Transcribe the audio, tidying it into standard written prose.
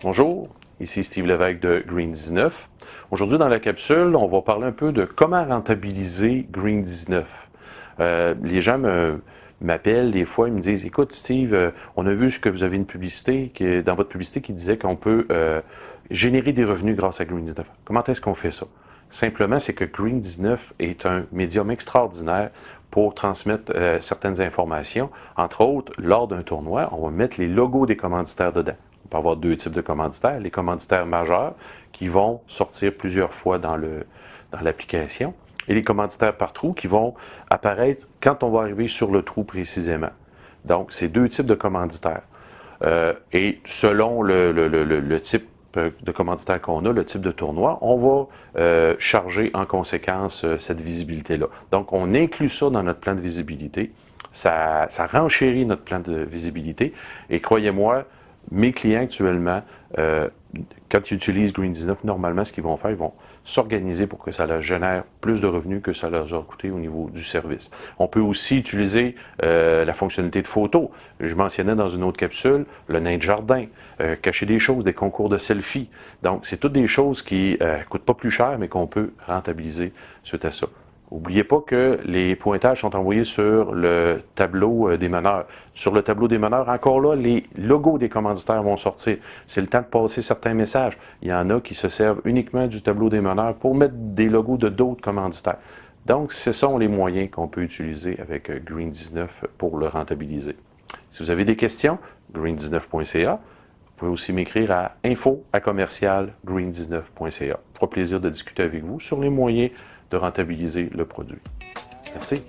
Bonjour, ici Steve Lévesque de Green19. Aujourd'hui dans la capsule, on va parler un peu de comment rentabiliser Green19. Les gens m'appellent des fois, ils me disent « Écoute Steve, on a vu que vous avez une publicité, dans votre publicité qui disait qu'on peut générer des revenus grâce à Green19. Comment est-ce qu'on fait ça? » Simplement, c'est que Green19 est un médium extraordinaire pour transmettre certaines informations. Entre autres, lors d'un tournoi, on va mettre les logos des commanditaires dedans. On peut avoir deux types de commanditaires. Les commanditaires majeurs qui vont sortir plusieurs fois dans l'application et les commanditaires par trou qui vont apparaître quand on va arriver sur le trou précisément. Donc, c'est deux types de commanditaires. Et selon le type de commanditaire qu'on a, le type de tournoi, on va charger en conséquence cette visibilité-là. Donc, on inclut ça dans notre plan de visibilité. Ça renchérit notre plan de visibilité. Et croyez-moi, mes clients actuellement, quand ils utilisent Green19, normalement, ce qu'ils vont faire, ils vont s'organiser pour que ça leur génère plus de revenus que ça leur a coûté au niveau du service. On peut aussi utiliser la fonctionnalité de photo. Je mentionnais dans une autre capsule le nain de jardin, cacher des choses, des concours de selfie. Donc, c'est toutes des choses qui ne coûtent pas plus cher, mais qu'on peut rentabiliser suite à ça. N'oubliez pas que les pointages sont envoyés sur le tableau des meneurs. Sur le tableau des meneurs, encore là, les logos des commanditaires vont sortir. C'est le temps de passer certains messages. Il y en a qui se servent uniquement du tableau des meneurs pour mettre des logos de d'autres commanditaires. Donc, ce sont les moyens qu'on peut utiliser avec Green19 pour le rentabiliser. Si vous avez des questions, green19.ca. Vous pouvez aussi m'écrire à info@green19.ca. Ça fera plaisir de discuter avec vous sur les moyens de rentabiliser le produit. Merci.